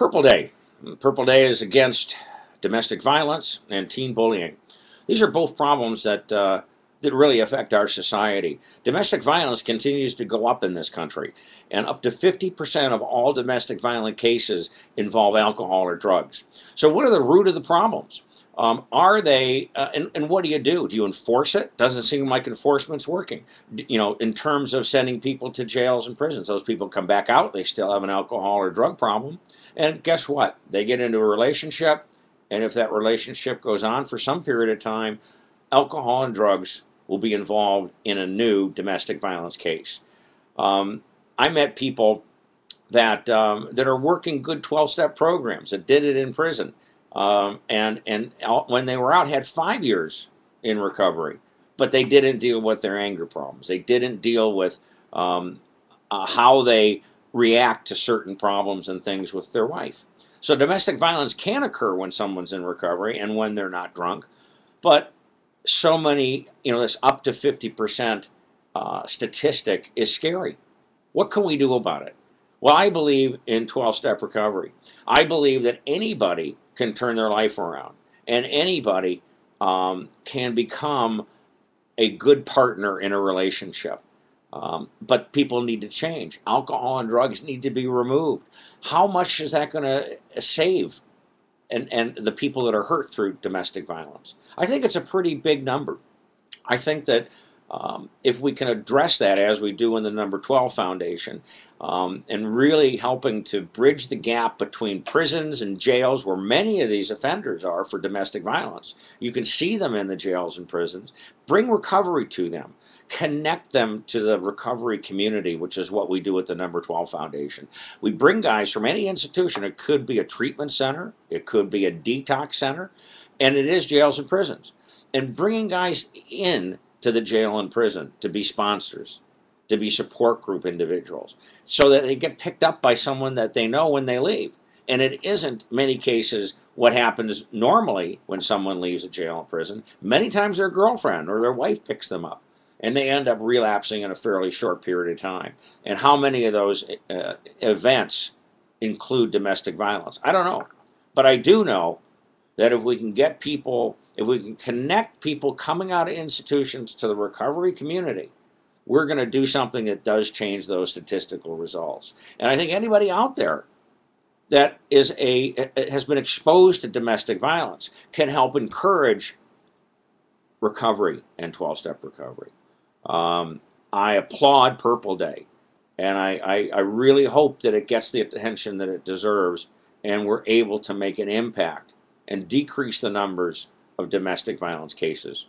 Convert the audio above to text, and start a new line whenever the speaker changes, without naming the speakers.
Purple Day. Purple Day is against domestic violence and teen bullying. These are both problems that really affect our society. Domestic violence continues to go up in this country, and up to 50% of all domestic violent cases involve alcohol or drugs. So, what are the root of the problems? Are they, and what do? Do you enforce it? Doesn't seem like enforcement's working. In terms of sending people to jails and prisons, those people come back out, they still have an alcohol or drug problem. And guess what? They get into a relationship, and if that relationship goes on for some period of time, alcohol and drugs will be involved in a new domestic violence case. I met people that are working good 12-step programs that did it in prison, and when they were out had 5 years in recovery, but they didn't deal with their anger problems. They didn't deal with how they react to certain problems and things with their wife. So domestic violence can occur when someone's in recovery and when they're not drunk, but so many, this up to 50% statistic is scary. What can we do about it? Well, I believe in 12-step recovery. I believe that anybody can turn their life around, and anybody can become a good partner in a relationship. But people need to change. Alcohol and drugs need to be removed. How much is that going to save and the people that are hurt through domestic violence? I think it's a pretty big number. I think that if we can address that as we do in the Number 12 Foundation, and really helping to bridge the gap between prisons and jails where many of these offenders are for domestic violence. You can see them in the jails and prisons. Bring recovery to them. Connect them to the recovery community, which is what we do at the Number 12 Foundation. We bring guys from any institution. It could be a treatment center. It could be a detox center. And it is jails and prisons. And bringing guys in to the jail and prison to be sponsors, to be support group individuals, so that they get picked up by someone that they know when they leave. And it isn't, many cases, what happens normally when someone leaves a jail and prison. Many times their girlfriend or their wife picks them up, and they end up relapsing in a fairly short period of time. And how many of those events include domestic violence? I don't know. But I do know that if we can get people, if we can connect people coming out of institutions to the recovery community, we're going to do something that does change those statistical results. And I think anybody out there that has been exposed to domestic violence can help encourage recovery and 12-step recovery. I applaud Purple Day, and I really hope that it gets the attention that it deserves, and we're able to make an impact and decrease the numbers of domestic violence cases.